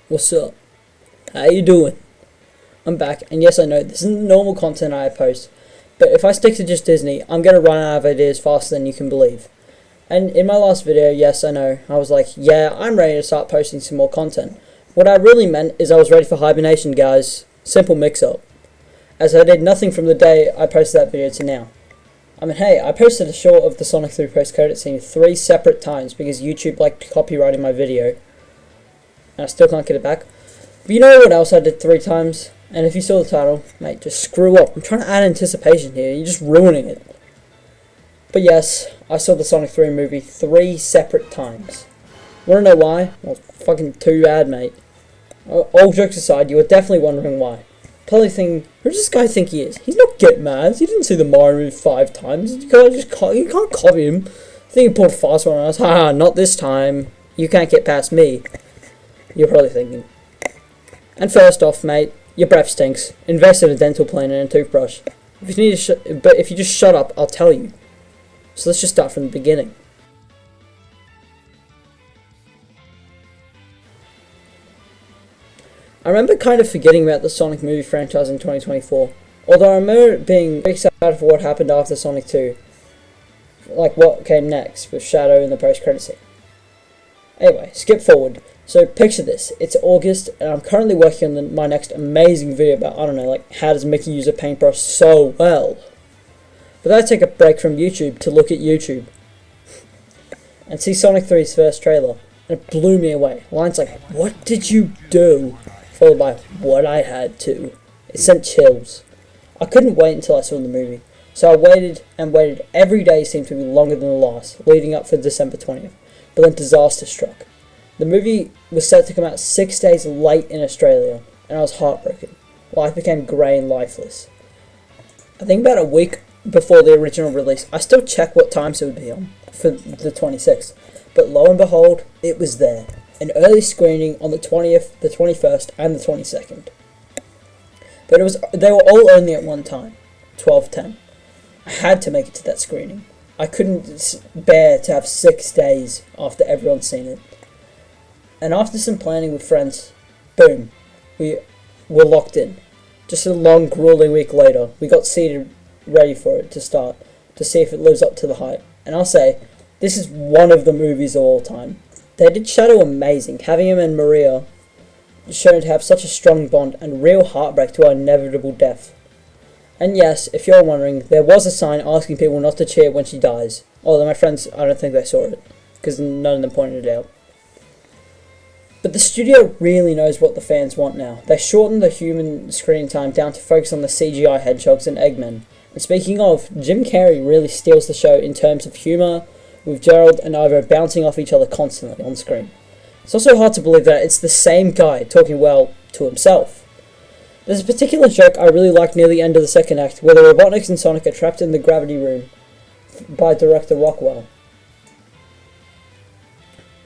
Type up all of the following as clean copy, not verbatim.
What's up? How you doing? I'm back, and yes, I know this isn't normal content I post, but if I stick to just Disney, I'm gonna run out of ideas faster than you can believe. And in my last video, yes, I know, I was like, yeah, I'm ready to start posting some more content. What I really meant is I was ready for hibernation, guys. Simple mix-up. As I did nothing from the day I posted that video to now. I mean, hey, I posted a short of the Sonic 3 post-credit scene 3 separate times because YouTube liked copyrighting my video. And I still can't get it back. But you know what else I did 3 times? And if you saw the title, mate, just screw up. I'm trying to add anticipation here. You're just ruining it. But yes, I saw the Sonic 3 movie 3 separate times. Wanna know why? Well, fucking too bad, mate. All jokes aside, you were definitely wondering why. Probably thinking, who does this guy think he is? He's not get mad. He didn't see the Mario movie 5 times. You can't copy him. I think he pulled a fast one on us. Haha, not this time. You can't get past me. You're probably thinking. And first off, mate, your breath stinks. Invest in a dental plan and a toothbrush. If you need but if you just shut up, I'll tell you. So let's just start from the beginning. I remember kind of forgetting about the Sonic movie franchise in 2024. Although I remember being very excited for what happened after Sonic 2. Like what came next with Shadow in the post-credit scene. Anyway, skip forward. So picture this, it's August, and I'm currently working on my next amazing video about, I don't know, like, how does Mickey use a paintbrush so well? But then I take a break from YouTube to look at YouTube, and see Sonic 3's first trailer, and it blew me away. Lines like, what did you do? Followed by, what I had to. It sent chills. I couldn't wait until I saw the movie, so I waited and waited. Every day seemed to be longer than the last, leading up for December 20th, but then disaster struck. The movie was set to come out 6 days late in Australia, and I was heartbroken. Life became grey and lifeless. I think about a week before the original release, I still checked what times it would be on for the 26th, but lo and behold, it was there. An early screening on the 20th, the 21st, and the 22nd. But they were all only at one time, 12:10. I had to make it to that screening. I couldn't bear to have 6 days after everyone's seen it. And after some planning with friends, boom, we were locked in. Just a long, grueling week later, we got seated ready for it to start, to see if it lives up to the hype. And I'll say, this is one of the movies of all time. They did Shadow amazing, having him and Maria shown to have such a strong bond and real heartbreak to our inevitable death. And yes, if you're wondering, there was a sign asking people not to cheer when she dies. Although my friends, I don't think they saw it, because none of them pointed it out. But the studio really knows what the fans want now. They shortened the human screen time down to focus on the CGI hedgehogs and Eggman. And speaking of, Jim Carrey really steals the show in terms of humour, with Gerald and Ivo bouncing off each other constantly on screen. It's also hard to believe that it's the same guy talking, well, to himself. There's a particular joke I really like near the end of the second act, where the Robotniks and Sonic are trapped in the gravity room by director Rockwell.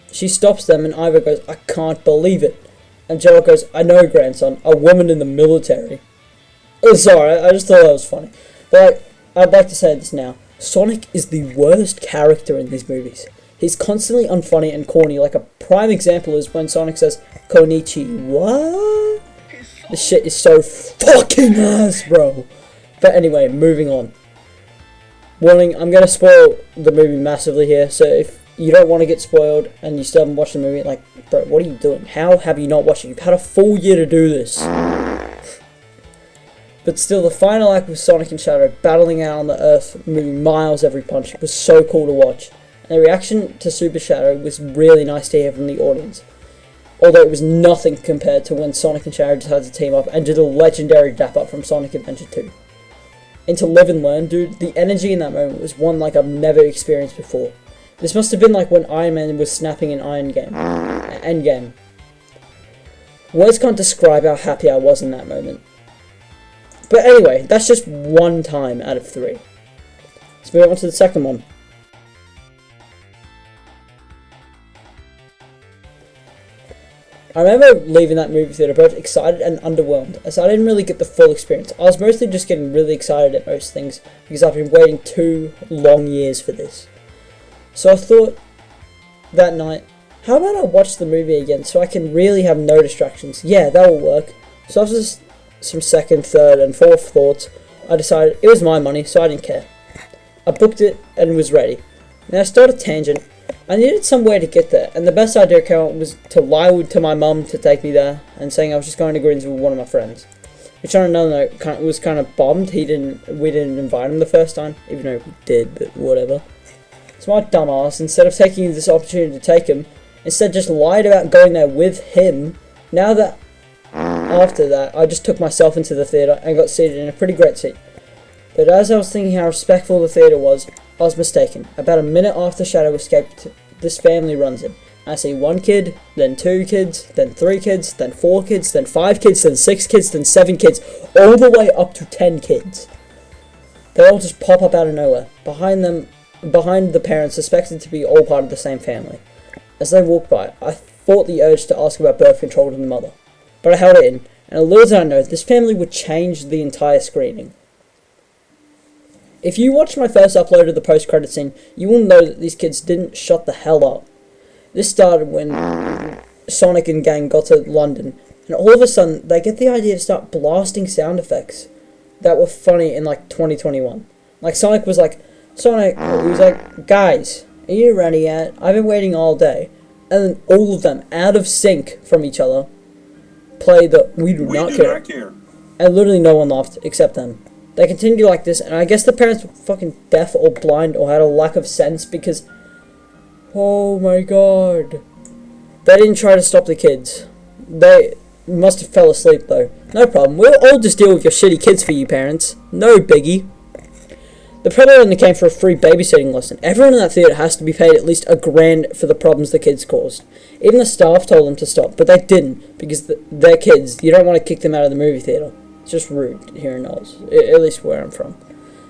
She stops them and Ivo goes, I can't believe it. And Gerald goes, I know, grandson, a woman in the military. Oh, sorry, I just thought that was funny. But I'd like to say this now. Sonic is the worst character in these movies. He's constantly unfunny and corny. Like a prime example is when Sonic says, Konnichiwa. This shit is so fucking ass, bro. But anyway, moving on. Warning, I'm going to spoil the movie massively here, so if you don't want to get spoiled and you still haven't watched the movie, like, bro, what are you doing? How have you not watched it? You've had a full year to do this. But still, the final act with Sonic and Shadow battling out on the Earth, moving miles every punch, was so cool to watch. And the reaction to Super Shadow was really nice to hear from the audience. Although it was nothing compared to when Sonic and Shadow decided to team up and did a legendary dap-up from Sonic Adventure 2. And to live and learn, dude, the energy in that moment was one like I've never experienced before. This must have been like when Iron Man was snapping in Endgame. Words can't describe how happy I was in that moment. But anyway, that's just one time out of 3. Let's move on to the second one. I remember leaving that movie theater both excited and underwhelmed, as I didn't really get the full experience. I was mostly just getting really excited at most things, because I've been waiting 2 long years for this. So I thought that night, how about I watch the movie again so I can really have no distractions? Yeah, that will work. So after some second, third, and fourth thoughts, I decided it was my money, so I didn't care. I booked it and was ready. Then I started a tangent. I needed some way to get there, and the best idea came out was to lie to my mum to take me there, and saying I was just going to Greens with one of my friends. Which on another note was kind of bombed. We didn't invite him the first time, even though we did, but whatever. So my dumbass, instead of taking this opportunity to take him, instead just lied about going there with him. Now that after that, I just took myself into the theatre and got seated in a pretty great seat. But as I was thinking how respectful the theatre was, I was mistaken. About a minute after Shadow escaped, this family runs in. I see one kid, then 2 kids, then 3 kids, then 4 kids, then 5 kids, then 6 kids, then 7 kids, all the way up to 10 kids. They all just pop up out of nowhere, behind the parents suspected to be all part of the same family. As they walked by, I fought the urge to ask about birth control to the mother, but I held it in, and little did I know, this family would change the entire screening. If you watched my first upload of the post-credit scene, you will know that these kids didn't shut the hell up. This started when Sonic and gang got to London, and all of a sudden, they get the idea to start blasting sound effects that were funny in, 2021. Sonic was like, guys, are you ready yet? I've been waiting all day. And then all of them, out of sync from each other, play the We do not care. And literally no one laughed, except them. They continued like this, and I guess the parents were fucking deaf or blind or had a lack of sense because... Oh my god. They didn't try to stop the kids. They must have fell asleep though. No problem, we'll all just deal with your shitty kids for you parents. No biggie. The Predator only came for a free babysitting lesson. Everyone in that theatre has to be paid at least $1,000 for the problems the kids caused. Even the staff told them to stop, but they didn't, because they're kids. You don't want to kick them out of the movie theatre. It's just rude here in Knowles, at least where I'm from.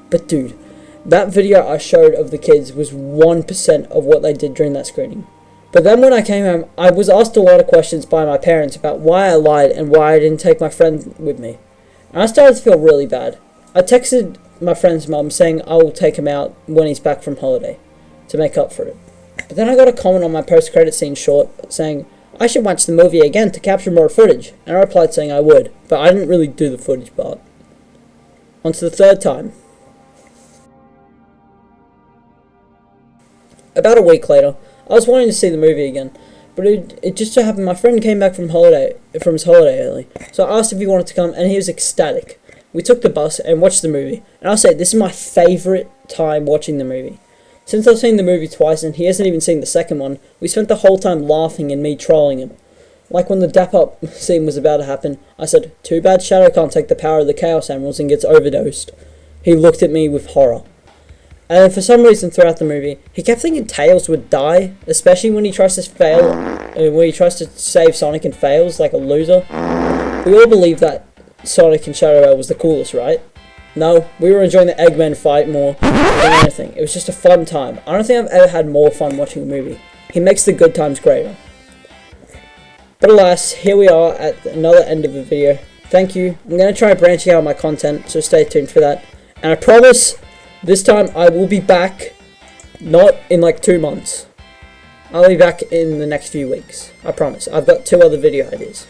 But dude, that video I showed of the kids was 1% of what they did during that screening. But then when I came home, I was asked a lot of questions by my parents about why I lied and why I didn't take my friend with me. And I started to feel really bad. I texted my friend's mum saying I will take him out when he's back from holiday to make up for it. But then I got a comment on my post-credit scene short saying I should watch the movie again to capture more footage, and I replied saying I would, but I didn't really do the footage part. On to the third time. About a week later, I was wanting to see the movie again, but it just so happened my friend came back from his holiday early, so I asked if he wanted to come, and he was ecstatic. We took the bus and watched the movie, and I'll say this is my favourite time watching the movie. Since I've seen the movie twice and he hasn't even seen the second one, we spent the whole time laughing and me trolling him. Like when the dap up scene was about to happen, I said, "Too bad Shadow can't take the power of the Chaos Emeralds and gets overdosed." He looked at me with horror. And then for some reason throughout the movie, he kept thinking Tails would die, especially when he tries to save Sonic and fails like a loser. We all believe that Sonic and Shadow Bell was the coolest, right? No, we were enjoying the Eggman fight more than anything. It was just a fun time. I don't think I've ever had more fun watching a movie. He makes the good times greater. But alas, here we are at another end of the video. Thank you. I'm going to try branching out my content, so stay tuned for that. And I promise, this time I will be back, not in 2 months. I'll be back in the next few weeks. I promise. I've got 2 other video ideas.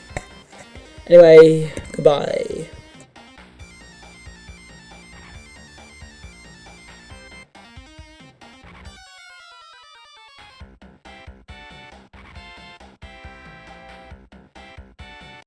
Anyway, goodbye.